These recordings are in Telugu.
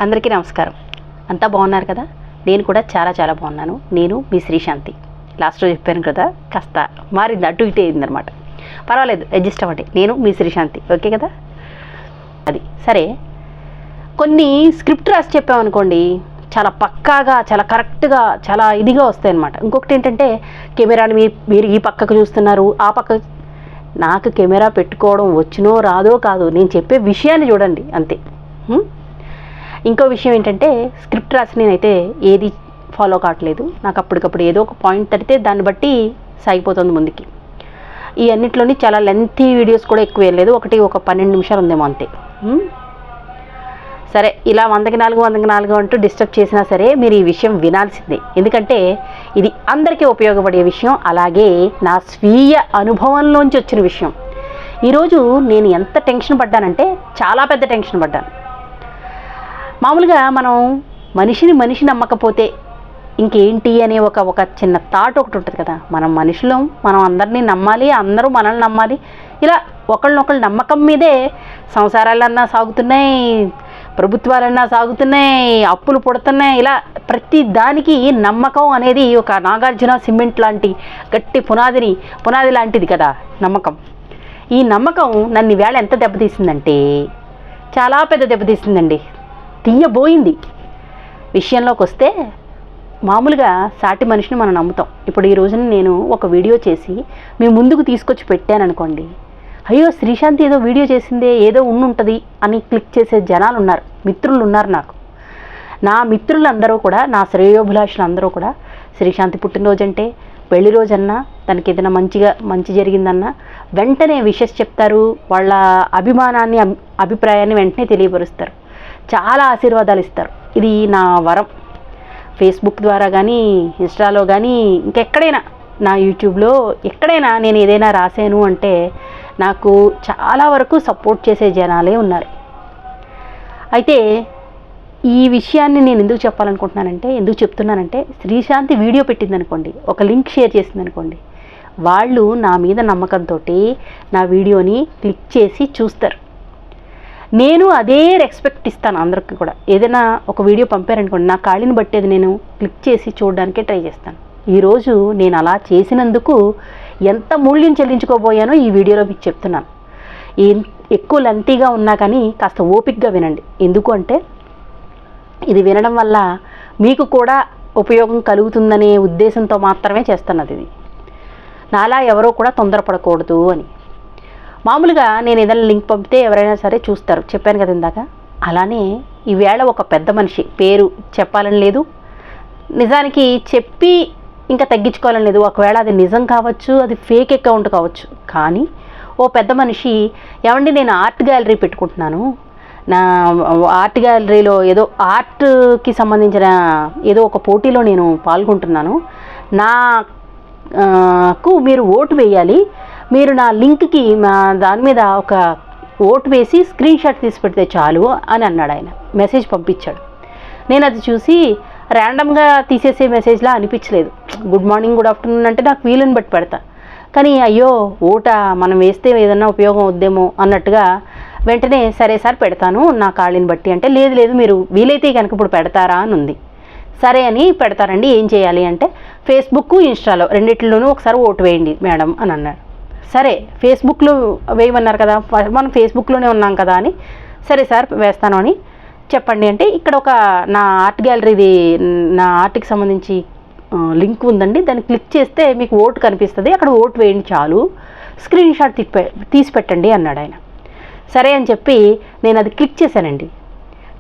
అందరికీ నమస్కారం. అంతా బాగున్నారు కదా? నేను కూడా చాలా చాలా బాగున్నాను. నేను మీ శ్రీశాంతి. లాస్ట్ రోజు చెప్పాను కదా, కాస్త మారింది, అటు ఇటే అయిందనమాట. పర్వాలేదు, అడ్జస్ట్ అవ్వండి. నేను మీ శ్రీశాంతి, ఓకే కదా? అది సరే. కొన్ని స్క్రిప్ట్ రాసి చెప్పామనుకోండి, చాలా పక్కాగా, చాలా కరెక్ట్గా, చాలా ఇదిగా వస్తాయి అన్నమాట. ఇంకొకటి ఏంటంటే, కెమెరాని మీరు ఈ పక్కకు చూస్తున్నారు, ఆ పక్క. నాకు కెమెరా పెట్టుకోవడం వచ్చినో రాదో కాదు, నేను చెప్పే విషయాన్ని చూడండి అంతే. ఇంకో విషయం ఏంటంటే, స్క్రిప్ట్ రాసి నేనైతే ఏది ఫాలో కావట్లేదు. నాకు అప్పటికప్పుడు ఏదో ఒక పాయింట్ తడితే దాన్ని బట్టి సాగిపోతుంది ముందుకి. ఈ అన్నిట్లోని చాలా లెంతీ వీడియోస్ కూడా ఎక్కువ వేయలేదు, ఒక 12 నిమిషాలు ఉందేమో అంతే. సరే, ఇలా 100కి 4 అంటూ డిస్టర్బ్ చేసినా సరే మీరు ఈ విషయం వినాల్సిందే. ఎందుకంటే ఇది అందరికీ ఉపయోగపడే విషయం, అలాగే నా స్వీయ అనుభవంలోంచి వచ్చిన విషయం. ఈరోజు నేను ఎంత టెన్షన్ పడ్డానంటే, చాలా పెద్ద టెన్షన్ పడ్డాను. మామూలుగా మనం మనిషి నమ్మకపోతే ఇంకేంటి అనే ఒక చిన్న థాట్ ఒకటి ఉంటుంది కదా. మనం మనుషులం, మనం అందరినీ నమ్మాలి, అందరూ మనల్ని నమ్మాలి. ఇలా ఒకళ్ళనొకళ్ళు నమ్మకం మీదే సంసారాలన్నా సాగుతున్నాయి, ప్రభుత్వాలన్నా సాగుతున్నాయి, అప్పులు పుడుతున్నాయి. ఇలా ప్రతి దానికి నమ్మకం అనేది ఒక నాగార్జున సిమెంట్ లాంటి గట్టి పునాది లాంటిది కదా నమ్మకం. ఈ నమ్మకం నన్ను ఈవేళ ఎంత దెబ్బతీసిందంటే, చాలా పెద్ద దెబ్బతీసిందండి, తీయబోయింది. విషయంలోకి వస్తే, మామూలుగా సాటి మనిషిని మనం నమ్ముతాం. ఇప్పుడు ఈ రోజున నేను ఒక వీడియో చేసి మీ ముందుకు తీసుకొచ్చి పెట్టాను అనుకోండి, అయ్యో శ్రీశాంతి ఏదో వీడియో చేసిందే, ఏదో ఉంటుంది అని క్లిక్ చేసే జనాలు ఉన్నారు, మిత్రులు ఉన్నారు నాకు. నా మిత్రులందరూ కూడా, నా శ్రేయోభిలాషులు అందరూ కూడా, శ్రీశాంతి పుట్టినరోజు అంటే, పెళ్లి రోజన్నా, తనకి ఏదైనా మంచి జరిగిందన్నా వెంటనే విషెస్ చెప్తారు, వాళ్ళ అభిప్రాయాన్ని వెంటనే తెలియపరుస్తారు, చాలా ఆశీర్వాదాలు ఇస్తారు. ఇది నా వరం. ఫేస్బుక్ ద్వారా కానీ, ఇన్స్టాలో కానీ, ఇంకెక్కడైనా, నా యూట్యూబ్లో ఎక్కడైనా నేను ఏదైనా రాశాను అంటే నాకు చాలా వరకు సపోర్ట్ చేసే జనాలే ఉన్నారు. అయితే ఈ విషయాన్ని నేను ఎందుకు చెప్తున్నానంటే, శ్రీశాంతి వీడియో పెట్టిందనుకోండి, ఒక లింక్ షేర్ చేసిందనుకోండి, వాళ్ళు నా మీద నమ్మకంతో నా వీడియోని క్లిక్ చేసి చూస్తారు. నేను అదే రెస్పెక్ట్ ఇస్తాను అందరికీ కూడా. ఏదైనా ఒక వీడియో పంపారనుకోండి, నా ఖాళీని బట్టి అది నేను క్లిక్ చేసి చూడడానికే ట్రై చేస్తాను. ఈరోజు నేను అలా చేసినందుకు ఎంత మూల్యం చెల్లించుకోబోయానో ఈ వీడియోలో మీకు చెప్తున్నాను. ఎక్కువ లెంతీగా ఉన్నా కానీ కాస్త ఓపికగా వినండి. ఎందుకు అంటే, ఇది వినడం వల్ల మీకు కూడా ఉపయోగం కలుగుతుందనే ఉద్దేశంతో మాత్రమే చేస్తున్నది. ఇది నాలా ఎవరో కూడా తొందరపడకూడదు అని. మామూలుగా నేను ఏదైనా లింక్ పంపితే ఎవరైనా సరే చూస్తారు, చెప్పాను కదా ఇందాక. అలానే ఈవేళ ఒక పెద్ద మనిషి, పేరు చెప్పాలని లేదు, నిజానికి చెప్పి ఇంకా తగ్గించుకోవాలని లేదు. ఒకవేళ అది నిజం కావచ్చు, అది ఫేక్ అకౌంట్ కావచ్చు, కానీ ఓ పెద్ద మనిషి, ఏమండి నేను ఆర్ట్ గ్యాలరీ పెట్టుకుంటున్నాను, నా ఆర్ట్ గ్యాలరీలో ఏదో ఆర్ట్కి సంబంధించిన ఏదో ఒక పోటీలో నేను పాల్గొంటున్నాను, నాకు మీరు ఓటు వేయాలి, మీరు నా లింక్కి దాని మీద ఒక ఓటు వేసి స్క్రీన్ షాట్ తీసి పెడితే చాలు అని అన్నాడు. ఆయన మెసేజ్ పంపించాడు. నేను అది చూసి ర్యాండమ్గా తీసేసే మెసేజ్లా అనిపించలేదు. గుడ్ మార్నింగ్, గుడ్ ఆఫ్టర్నూన్ అంటే నాకు వీలుని బట్టి పెడతా, కానీ అయ్యో ఓటా మనం వేస్తే ఏదన్నా ఉపయోగం వద్దేమో అన్నట్టుగా వెంటనే సరే సార్ పెడతాను నా ఖాళీని బట్టి అంటే, లేదు మీరు వీలైతే కనుక ఇప్పుడు పెడతారా అని ఉంది. సరే అని పెడతారండి, ఏం చేయాలి అంటే ఫేస్బుక్, ఇన్స్టాలో రెండిట్లోనూ ఒకసారి ఓటు వేయండి మేడం అని అన్నాడు. సరే, ఫేస్బుక్లో వేయమన్నారు కదా, మనం ఫేస్బుక్లోనే ఉన్నాం కదా అని, సరే సార్ వేస్తాను అని చెప్పండి అంటే, ఇక్కడ ఒక నా ఆర్ట్ గ్యాలరీది, నా ఆర్ట్కి సంబంధించి లింక్ ఉందండి, దాన్ని క్లిక్ చేస్తే మీకు ఓటు కనిపిస్తుంది, అక్కడ ఓటు వేయండి చాలు, స్క్రీన్ షాట్ తీసి పెట్టండి అన్నాడు ఆయన. సరే అని చెప్పి నేను అది క్లిక్ చేశానండి.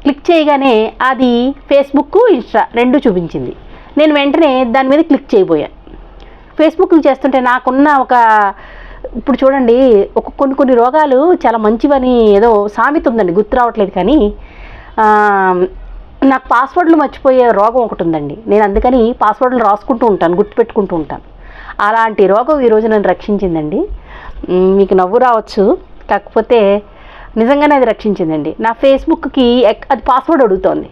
క్లిక్ చేయగానే అది ఫేస్బుక్, ఇన్స్టా రెండు చూపించింది. నేను వెంటనే దాని మీద క్లిక్ చేయబోయాను. ఫేస్బుక్ చేస్తుంటే నాకున్న ఇప్పుడు చూడండి, కొన్ని రోగాలు చాలా మంచివని ఏదో సామెత ఉందండి, గుర్తు రావట్లేదు, కానీ నాకు పాస్వర్డ్లు మర్చిపోయే రోగం ఒకటి ఉందండి. నేను అందుకని పాస్వర్డ్లు రాసుకుంటూ ఉంటాను, గుర్తుపెట్టుకుంటూ ఉంటాను. అలాంటి రోగం ఈరోజు నన్ను రక్షించిందండి. మీకు నవ్వు రావచ్చు, కాకపోతే నిజంగానే అది రక్షించిందండి. నా ఫేస్బుక్కి అది పాస్వర్డ్ అడుగుతోంది.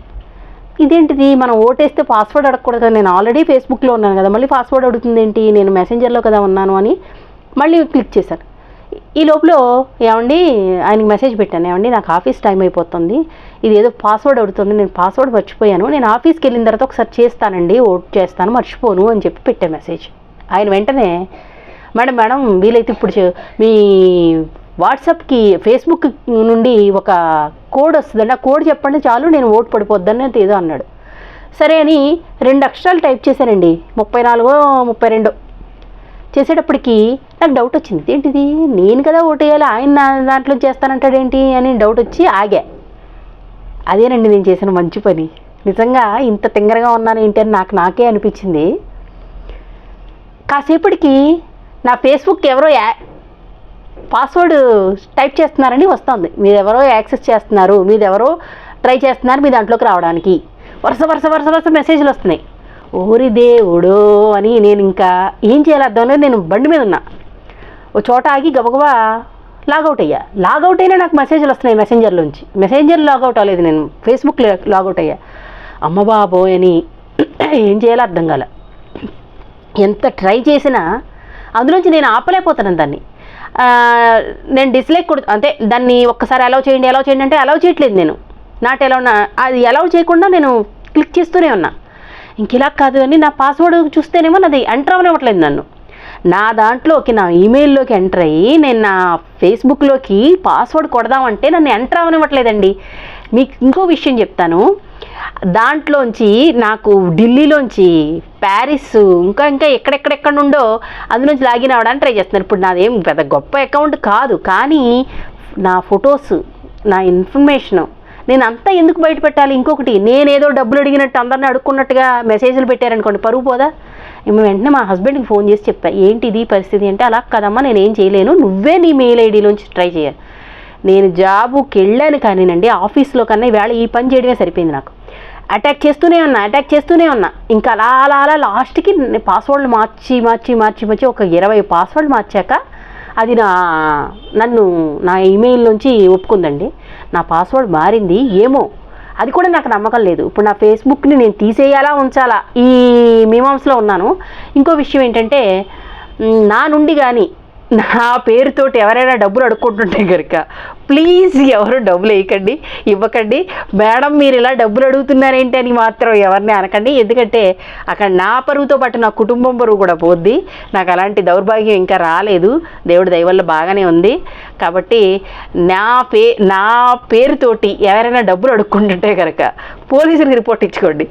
ఇదేంటిది, మనం ఓటేస్తే పాస్వర్డ్ అడగకూడదు, నేను ఆల్రెడీ ఫేస్బుక్లో ఉన్నాను కదా, మళ్ళీ పాస్వర్డ్ అడుగుతుంది ఏంటి, నేను మెసెంజర్లో కదా ఉన్నాను అని మళ్ళీ క్లిక్ చేశాను. ఈ లోపల ఏమండి ఆయనకి మెసేజ్ పెట్టాను, ఏమండి నాకు ఆఫీస్ టైం అయిపోతుంది, ఇది ఏదో పాస్వర్డ్ అడుగుతుంది, నేను పాస్వర్డ్ మర్చిపోయాను, నేను ఆఫీస్కి వెళ్ళిన తర్వాత ఒకసారి చేస్తానండి, ఓట్ చేస్తాను, మర్చిపోను అని చెప్పి పెట్టే మెసేజ్. ఆయన వెంటనే మేడం వీలైతే ఇప్పుడు మీ వాట్సాప్కి ఫేస్బుక్ నుండి ఒక కోడ్ వస్తుందండి, ఆ కోడ్ చెప్పండి చాలు నేను ఓటు పడిపోద్దని ఏదో అన్నాడు. సరే అని 2 అక్షరాలు టైప్ చేశానండి, 34 32 చేసేటప్పటికి నాకు డౌట్ వచ్చింది, ఏంటిది నేను కదా ఓటు వేయాలి, ఆయన నా దాంట్లో చేస్తానంటాడేంటి అని డౌట్ వచ్చి ఆగా. అదేనండి నేను చేసిన మంచి పని. నిజంగా ఇంత తింగరగా ఉన్నాను ఏంటి అని నాకే అనిపించింది. కాసేపటికి నా ఫేస్బుక్ ఎవరో పాస్వర్డ్ టైప్ చేస్తున్నారని వస్తుంది, మీరెవరో యాక్సెస్ చేస్తున్నారు, మీరెవరో ట్రై చేస్తున్నారు మీ దాంట్లోకి రావడానికి, వరుస మెసేజ్లు వస్తున్నాయి. ఓరి దేవుడో అని నేను ఇంకా ఏం చేయాలి అర్థం లేదు. నేను బండి మీద ఉన్నా, ఓ చోట ఆగి గబగబా లాగౌట్ అయ్యా. లాగౌట్ అయినా నాకు మెసేజ్లు వస్తున్నాయి మెసెంజర్లోంచి. మెసెంజర్ లాగౌట్ అవ్వలేదు, నేను ఫేస్బుక్ లాగౌట్ అయ్యా. అమ్మ బాబోయ్ అని ఏం చేయాలో అర్థం కాల. ఎంత ట్రై చేసినా అందులోంచి నేను ఆపలేకపోతున్నాను దాన్ని. నేను డిస్లైక్ అంటే దాన్ని ఒక్కసారి అలౌ చేయండి అంటే అలౌ చేయట్లేదు. నేను నాట్ అలౌ, అది అలౌ చేయకుండా నేను క్లిక్ చేస్తూనే ఉన్నా. ఇంక ఇలా కాదు అని నా పాస్వర్డ్ చూస్తేనేమో నాది ఎంటర్ అవ్వనివ్వట్లేదు. నన్ను నా దాంట్లోకి నా ఈమెయిల్లోకి ఎంటర్ అయ్యి నేను నా ఫేస్బుక్లోకి పాస్వర్డ్ కొడదామంటే నన్ను ఎంటర్ అవ్వనివ్వట్లేదండి. మీకు ఇంకో విషయం చెప్తాను, దాంట్లోంచి నాకు ఢిల్లీలోంచి ప్యారిస్ ఇంకా ఎక్కడెక్కడ నుండో అందులోంచి లాగిన్ అవ్వడానికి ట్రై చేస్తున్నారు. ఇప్పుడు నాదేం పెద్ద గొప్ప అకౌంట్ కాదు, కానీ నా ఫొటోస్, నా ఇన్ఫర్మేషను నేను అంతా ఎందుకు బయట పెట్టాలి? ఇంకొకటి, నేనేదో డబ్బులు అడిగినట్టు అందరిని అడుక్కున్నట్టుగా మెసేజ్లు పెట్టారనుకోండి, పరుగు పోదా? వెంటనే మా హస్బెండ్కి ఫోన్ చేసి చెప్పా, ఏంటిది పరిస్థితి అంటే, అలా కదమ్మా నేనేం చేయలేను, నువ్వే నీ మెయిల్ ఐడిలోంచి ట్రై చేయాలి. నేను జాబుకి వెళ్ళాను కానీనండి, ఆఫీస్లో కన్నా ఈవేళ ఈ పని చేయడమే సరిపోయింది నాకు. అటాక్ చేస్తూనే ఉన్నా. ఇంకా అలా లాస్ట్కి పాస్వర్డ్లు మార్చి ఒక 20 పాస్వర్డ్లు మార్చాక అది నన్ను నా ఈమెయిల్ నుంచి ఒప్పుకుందండి. నా పాస్వర్డ్ మారింది. ఏమో అది కూడా నాకు నమ్మకం లేదు. ఇప్పుడు నా ఫేస్బుక్ని నేను తీసేయాలా ఉంచాలా ఈ మీమాంస్లో ఉన్నాను. ఇంకో విషయం ఏంటంటే, నా నుండి కానీ నా పేరుతోటి ఎవరైనా డబ్బులు అడుక్కుంటుంటే కనుక ప్లీజ్ ఎవరు డబ్బులు వేయకండి, ఇవ్వకండి. మేడం మీరు ఇలా డబ్బులు అడుగుతున్నారేంటి అని మాత్రం ఎవరిని అనకండి. ఎందుకంటే అక్కడ నా పరువుతో పాటు నా కుటుంబం పరువు కూడా పోద్ది. నాకు అలాంటి దౌర్భాగ్యం ఇంకా రాలేదు, దేవుడి దయ వల్ల బాగానే ఉంది. కాబట్టి నా పేరుతోటి ఎవరైనా డబ్బులు అడుక్కుంటుంటే కనుక పోలీసులకు రిపోర్ట్ ఇచ్చుకోండి.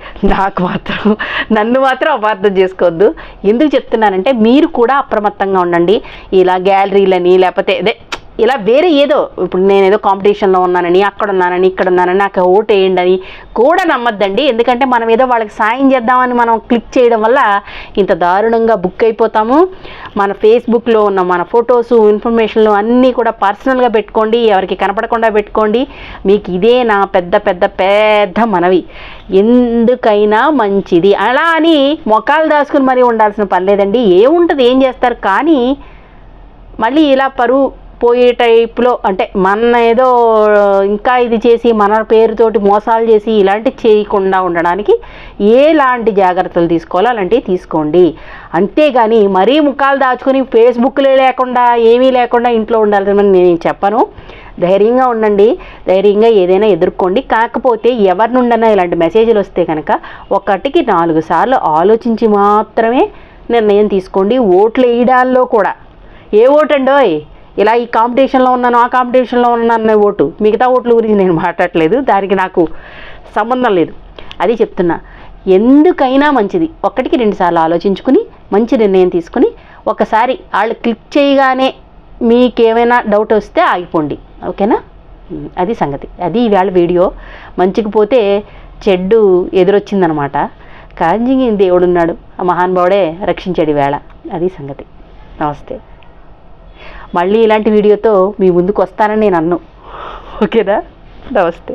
నన్ను మాత్రం అపార్థం చేసుకోవద్దు. ఎందుకు చెప్తున్నానంటే, మీరు కూడా అప్రమత్తంగా ఉండండి. ఇలా గ్యాలరీలని లేకపోతే ఇలా వేరే ఏదో, ఇప్పుడు నేను ఏదో కాంపిటీషన్లో ఉన్నానని, అక్కడ ఉన్నానని, ఇక్కడ ఉన్నానని, నాకు ఓటు వేయండి అని కూడా నమ్మద్దండి. ఎందుకంటే మనం ఏదో వాళ్ళకి సాయం చేద్దామని మనం క్లిక్ చేయడం వల్ల ఇంత దారుణంగా బుక్ అయిపోతాము. మన ఫేస్బుక్లో ఉన్న మన ఫొటోసు, ఇన్ఫర్మేషన్లు అన్నీ కూడా పర్సనల్గా పెట్టుకోండి, ఎవరికి కనపడకుండా పెట్టుకోండి. మీకు ఇదే నా పెద్ద మనవి, ఎందుకైనా మంచిది. అలా అని మొఖాలు దాచుకుని మరీ ఉండాల్సిన పని లేదండి. ఏముంటుంది, ఏం చేస్తారు, కానీ మళ్ళీ ఇలా పరువు పోయే టైప్లో, అంటే మన ఏదో ఇంకా ఇది చేసి మన పేరుతోటి మోసాలు చేసి ఇలాంటివి చేయకుండా ఉండడానికి ఎలాంటి జాగ్రత్తలు తీసుకోవాలో అలాంటివి తీసుకోండి. అంతేగాని మరీ ముఖాలు దాచుకొని ఫేస్బుక్లే లేకుండా ఏమీ లేకుండా ఇంట్లో ఉండాల్సిన నేను చెప్పను. ధైర్యంగా ఉండండి, ధైర్యంగా ఏదైనా ఎదుర్కోండి. కాకపోతే ఎవరి నుండైనా ఇలాంటి మెసేజ్లు వస్తే కనుక 1కి 4 సార్లు ఆలోచించి మాత్రమే నిర్ణయం తీసుకోండి. ఓట్లు వేయడాల్లో కూడా ఏ ఓటు అండోయ్, ఇలా ఈ కాంపిటీషన్లో ఉన్నాను, ఆ కాంపిటీషన్లో ఉన్నాను అనే ఓటు, మిగతా ఓట్ల గురించి నేను మాట్లాడట్లేదు, దానికి నాకు సంబంధం లేదు. అది చెప్తున్నా, ఎందుకైనా మంచిది 1కి 2 సార్లు ఆలోచించుకుని మంచి నిర్ణయం తీసుకుని, ఒకసారి వాళ్ళు క్లిక్ చేయగానే మీకేమైనా డౌట్ వస్తే ఆగిపోండి. ఓకేనా? అది సంగతి. అది ఇవాళ వీడియో. మంచికి పోతే చెడ్డు ఎదురొచ్చిందనమాట. కానీ దేవుడున్నాడు, ఆ మహానుభావుడే రక్షించాడు వేళ. అది సంగతి. నమస్తే. మళ్ళీ ఇలాంటి వీడియోతో మీ ముందుకు వస్తానని నేను అన్ను. ఓకేనా? నమస్తే.